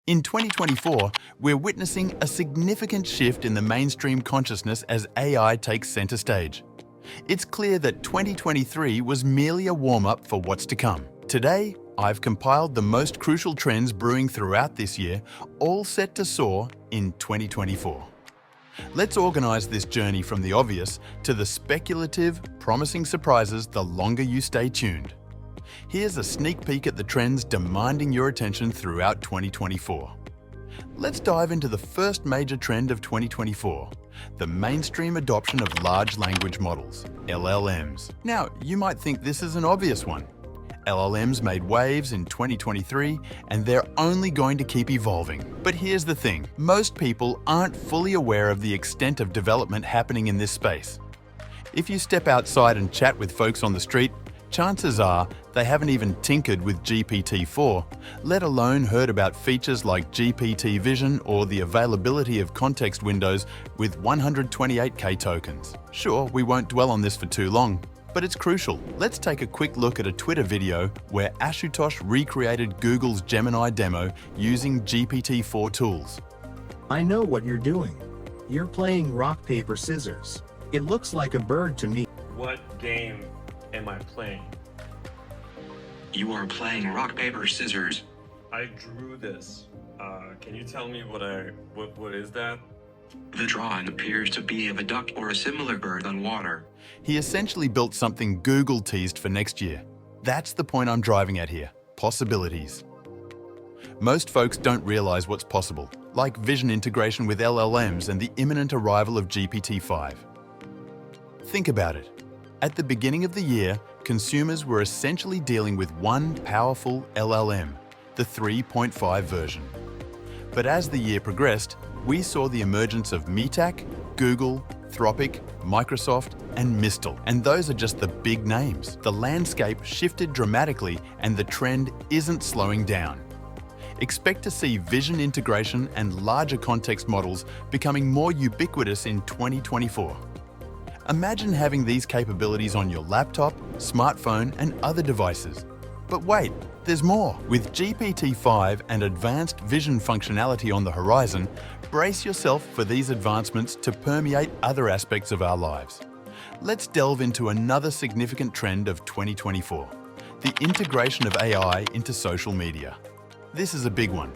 In 2024, we're witnessing a significant shift in the mainstream consciousness as AI takes center stage. It's clear that 2023 was merely a warm-up for what's to come. Today, I've compiled the most crucial trends brewing throughout this year, all set to soar in 2024. Let's organize this journey from the obvious to the speculative, promising surprises the longer you stay tuned. Here's a sneak peek at the trends demanding your attention throughout 2024. Let's dive into the first major trend of 2024, the mainstream adoption of large language models, LLMs. Now, you might think this is an obvious one. LLMs made waves in 2023, and they're only going to keep evolving. But here's the thing, most people aren't fully aware of the extent of development happening in this space. If you step outside and chat with folks on the street, chances are they haven't even tinkered with GPT-4, let alone heard about features like GPT Vision or the availability of context windows with 128K tokens. Sure, we won't dwell on this for too long, but it's crucial. Let's take a quick look at a Twitter video where Ashutosh recreated Google's Gemini demo using GPT-4 tools. I know what you're doing. You're playing rock, paper, scissors. It looks like a bird to me. What game am I playing? You are playing rock, paper, scissors. I drew this. Can you tell me what is that? The drawing appears to be of a duck or a similar bird on water. He essentially built something Google teased for next year. That's the point I'm driving at here, possibilities. Most folks don't realize what's possible, like vision integration with LLMs and the imminent arrival of GPT-5. Think about it. At the beginning of the year, consumers were essentially dealing with one powerful LLM, the 3.5 version. But as the year progressed, we saw the emergence of Metac, Google, Anthropic, Microsoft, and Mistral. And those are just the big names. The landscape shifted dramatically and the trend isn't slowing down. Expect to see vision integration and larger context models becoming more ubiquitous in 2024. Imagine having these capabilities on your laptop, smartphone, and other devices. But wait, there's more. With GPT-5 and advanced vision functionality on the horizon, brace yourself for these advancements to permeate other aspects of our lives. Let's delve into another significant trend of 2024, the integration of AI into social media. This is a big one.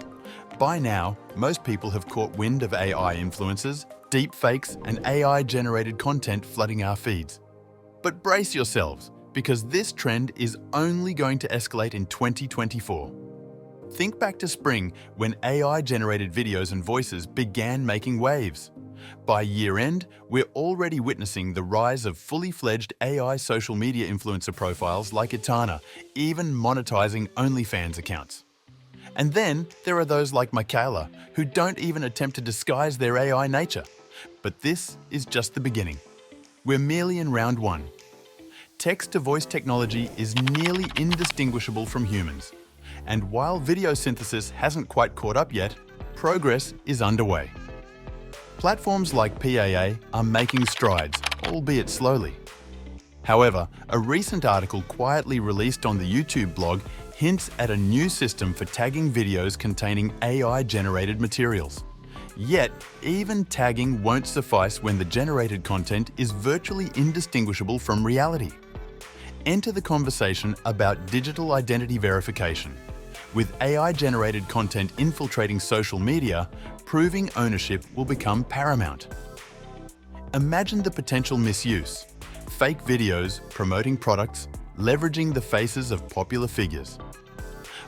By now, most people have caught wind of AI influencers, deepfakes, and AI-generated content flooding our feeds. But brace yourselves, because this trend is only going to escalate in 2024. Think back to spring when AI-generated videos and voices began making waves. By year-end, we're already witnessing the rise of fully-fledged AI social media influencer profiles like Itana, even monetizing OnlyFans accounts. And then there are those like Michaela, who don't even attempt to disguise their AI nature. But this is just the beginning. We're merely in round one. Text-to-voice technology is nearly indistinguishable from humans. And while video synthesis hasn't quite caught up yet, progress is underway. Platforms like PAA are making strides, albeit slowly. However, a recent article quietly released on the YouTube blog hints at a new system for tagging videos containing AI-generated materials. Yet, even tagging won't suffice when the generated content is virtually indistinguishable from reality. Enter the conversation about digital identity verification. With AI-generated content infiltrating social media, proving ownership will become paramount. Imagine the potential misuse. Fake videos promoting products, leveraging the faces of popular figures.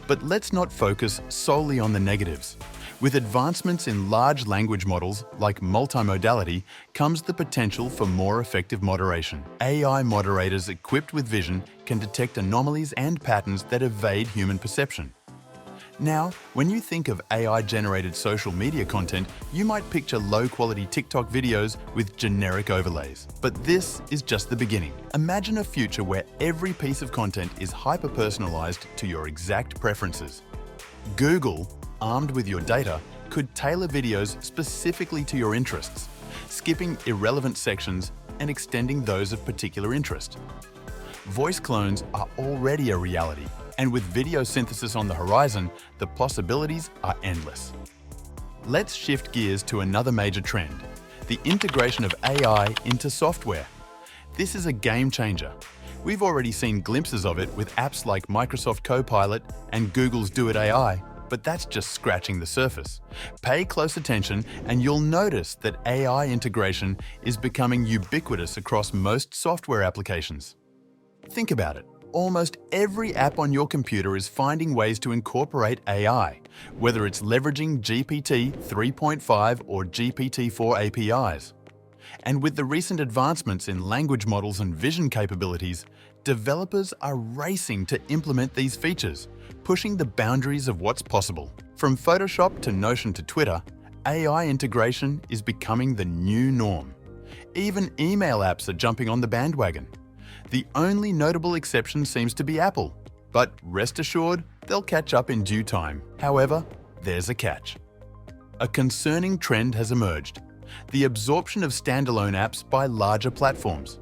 But let's not focus solely on the negatives. With advancements in large language models like multimodality comes the potential for more effective moderation. AI moderators equipped with vision can detect anomalies and patterns that evade human perception. Now, when you think of AI-generated social media content, you might picture low-quality TikTok videos with generic overlays. But this is just the beginning. Imagine a future where every piece of content is hyper-personalized to your exact preferences. Google, armed with your data, could tailor videos specifically to your interests, skipping irrelevant sections and extending those of particular interest. Voice clones are already a reality, And with video synthesis on the horizon, the possibilities are endless. Let's shift gears to another major trend, the integration of AI into software. This is a game changer. We've already seen glimpses of it with apps like Microsoft Copilot and Google's Do It AI, but that's just scratching the surface. Pay close attention and you'll notice that AI integration is becoming ubiquitous across most software applications. Think about it. Almost every app on your computer is finding ways to incorporate AI, whether it's leveraging GPT 3.5 or GPT-4 APIs. And with the recent advancements in language models and vision capabilities, developers are racing to implement these features, pushing the boundaries of what's possible. From Photoshop to Notion to Twitter, AI integration is becoming the new norm. Even email apps are jumping on the bandwagon. The only notable exception seems to be Apple, but rest assured, they'll catch up in due time. However, there's a catch. A concerning trend has emerged: the absorption of standalone apps by larger platforms.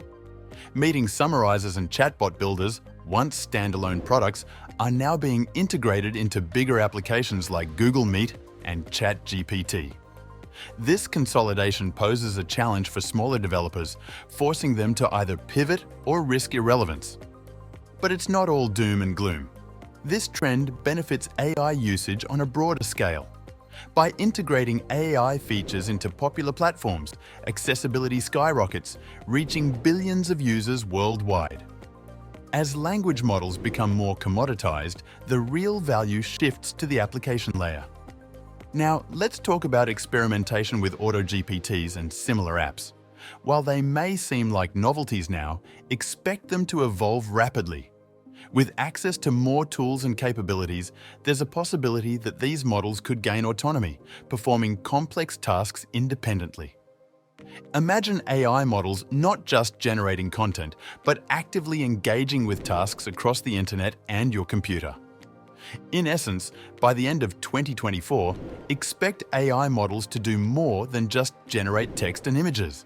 Meeting summarizers and chatbot builders, once standalone products, are now being integrated into bigger applications like Google Meet and ChatGPT. This consolidation poses a challenge for smaller developers, forcing them to either pivot or risk irrelevance. But it's not all doom and gloom. This trend benefits AI usage on a broader scale. By integrating AI features into popular platforms, accessibility skyrockets, reaching billions of users worldwide. As language models become more commoditized, the real value shifts to the application layer. Now, let's talk about experimentation with AutoGPTs and similar apps. While they may seem like novelties now, expect them to evolve rapidly. With access to more tools and capabilities, there's a possibility that these models could gain autonomy, performing complex tasks independently. Imagine AI models not just generating content, but actively engaging with tasks across the internet and your computer. In essence, by the end of 2024, expect AI models to do more than just generate text and images.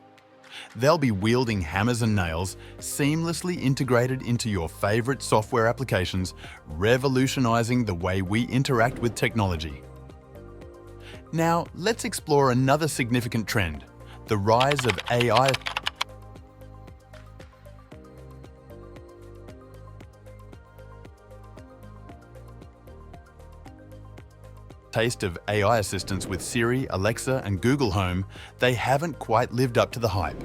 They'll be wielding hammers and nails, seamlessly integrated into your favorite software applications, revolutionizing the way we interact with technology. Now, let's explore another significant trend: the rise of AI. Taste of AI assistants with Siri, Alexa, and Google Home, they haven't quite lived up to the hype.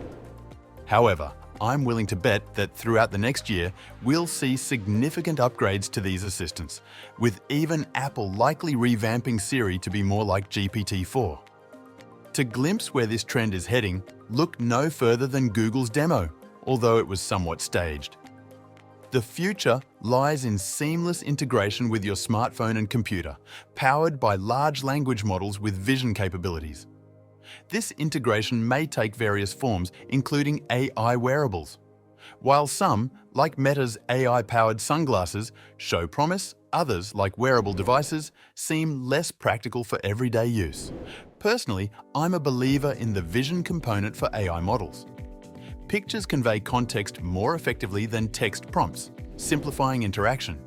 However, I'm willing to bet that throughout the next year, we'll see significant upgrades to these assistants, with even Apple likely revamping Siri to be more like GPT-4. To glimpse where this trend is heading, look no further than Google's demo, although it was somewhat staged. The future lies in seamless integration with your smartphone and computer, powered by large language models with vision capabilities. This integration may take various forms, including AI wearables. While some, like Meta's AI-powered sunglasses, show promise, others, like wearable devices, seem less practical for everyday use. Personally, I'm a believer in the vision component for AI models. Pictures convey context more effectively than text prompts, simplifying interaction.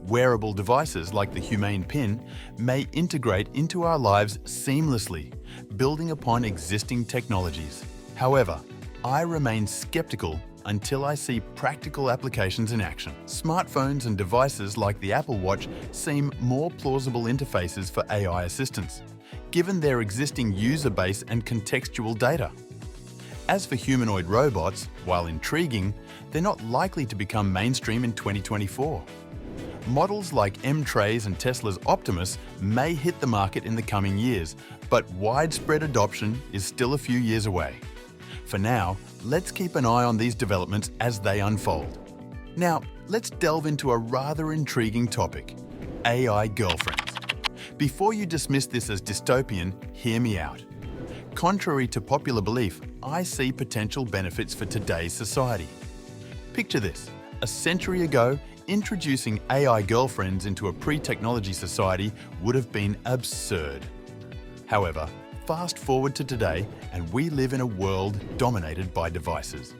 Wearable devices like the Humane Pin may integrate into our lives seamlessly, building upon existing technologies. However, I remain skeptical until I see practical applications in action. Smartphones and devices like the Apple Watch seem more plausible interfaces for AI assistants, given their existing user base and contextual data. As for humanoid robots, while intriguing, they're not likely to become mainstream in 2024. Models like M-Trays and Tesla's Optimus may hit the market in the coming years, but widespread adoption is still a few years away. For now, let's keep an eye on these developments as they unfold. Now, let's delve into a rather intriguing topic: AI girlfriends. Before you dismiss this as dystopian, hear me out. Contrary to popular belief, I see potential benefits for today's society. Picture this: a century ago, introducing AI girlfriends into a pre-technology society would have been absurd. However, fast forward to today, and we live in a world dominated by devices.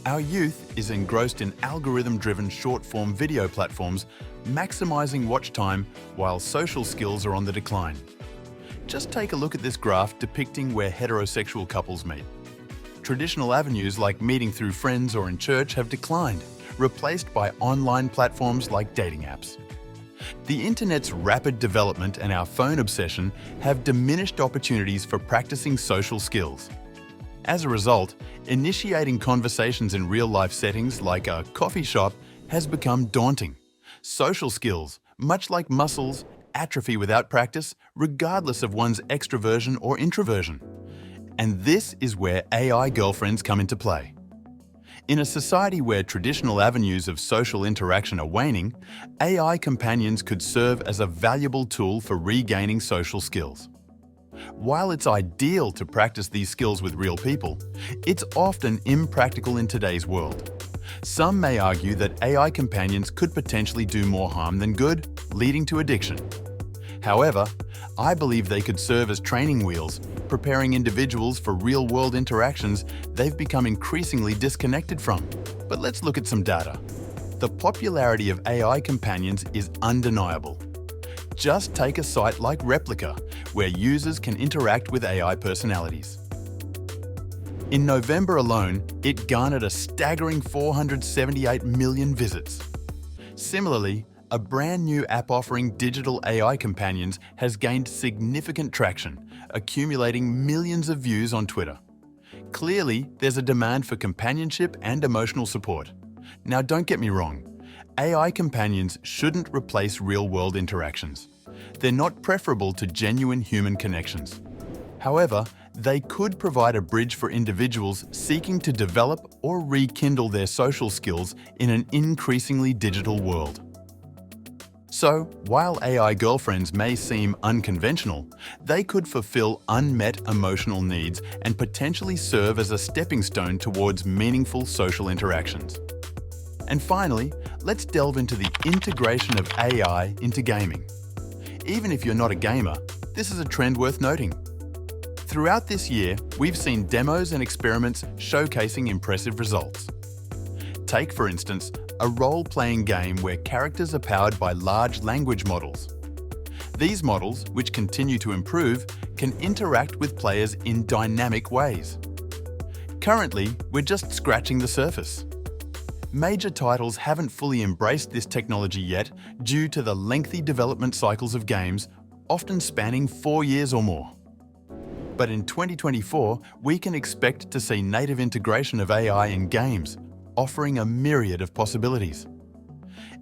Our youth is engrossed in algorithm-driven short-form video platforms, maximizing watch time while social skills are on the decline. Just take a look at this graph depicting where heterosexual couples meet. Traditional avenues like meeting through friends or in church have declined, replaced by online platforms like dating apps. The internet's rapid development and our phone obsession have diminished opportunities for practicing social skills. As a result, initiating conversations in real-life settings like a coffee shop has become daunting. Social skills, much like muscles, atrophy without practice, regardless of one's extroversion or introversion. And this is where AI girlfriends come into play. In a society where traditional avenues of social interaction are waning, AI companions could serve as a valuable tool for regaining social skills. While it's ideal to practice these skills with real people, it's often impractical in today's world. Some may argue that AI companions could potentially do more harm than good, leading to addiction. However, I believe they could serve as training wheels, preparing individuals for real-world interactions they've become increasingly disconnected from. But let's look at some data. The popularity of AI companions is undeniable. Just take a site like Replica, where users can interact with AI personalities. In November alone, it garnered a staggering 478 million visits. Similarly, a brand new app offering digital AI companions has gained significant traction, accumulating millions of views on Twitter. Clearly, there's a demand for companionship and emotional support. Now, don't get me wrong. AI companions shouldn't replace real-world interactions. They're not preferable to genuine human connections. However, they could provide a bridge for individuals seeking to develop or rekindle their social skills in an increasingly digital world. So, while AI girlfriends may seem unconventional, they could fulfill unmet emotional needs and potentially serve as a stepping stone towards meaningful social interactions. And finally, let's delve into the integration of AI into gaming. Even if you're not a gamer, this is a trend worth noting. Throughout this year, we've seen demos and experiments showcasing impressive results. Take, for instance, a role-playing game where characters are powered by large language models. These models, which continue to improve, can interact with players in dynamic ways. Currently, we're just scratching the surface. Major titles haven't fully embraced this technology yet due to the lengthy development cycles of games, often spanning 4 years or more. But in 2024, we can expect to see native integration of AI in games, offering a myriad of possibilities.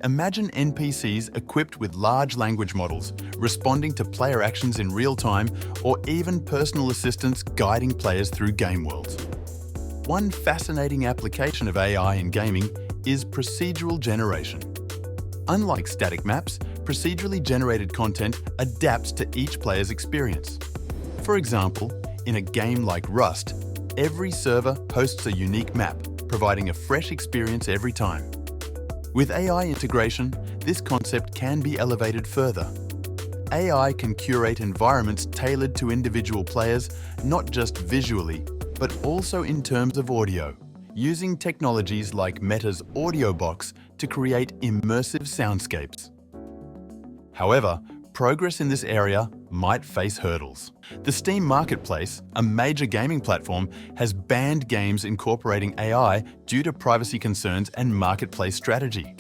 Imagine NPCs equipped with large language models, responding to player actions in real time, or even personal assistants guiding players through game worlds. One fascinating application of AI in gaming is procedural generation. Unlike static maps, procedurally generated content adapts to each player's experience. For example, in a game like Rust, every server hosts a unique map, providing a fresh experience every time. With AI integration, this concept can be elevated further. AI can curate environments tailored to individual players, not just visually, but also in terms of audio, using technologies like Meta's Audio Box to create immersive soundscapes. However, progress in this area might face hurdles. The Steam Marketplace, a major gaming platform, has banned games incorporating AI due to privacy concerns and marketplace strategy.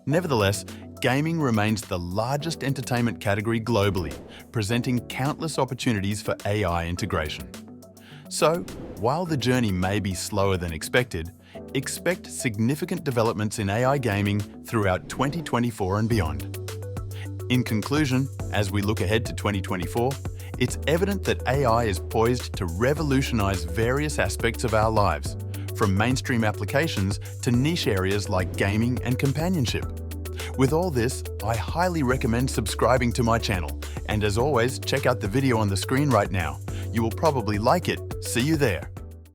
Nevertheless, gaming remains the largest entertainment category globally, presenting countless opportunities for AI integration. So, while the journey may be slower than expected, expect significant developments in AI gaming throughout 2024 and beyond. In conclusion, as we look ahead to 2024, it's evident that AI is poised to revolutionize various aspects of our lives, from mainstream applications to niche areas like gaming and companionship. With all this, I highly recommend subscribing to my channel, and as always, check out the video on the screen right now. You will probably like it. See you there.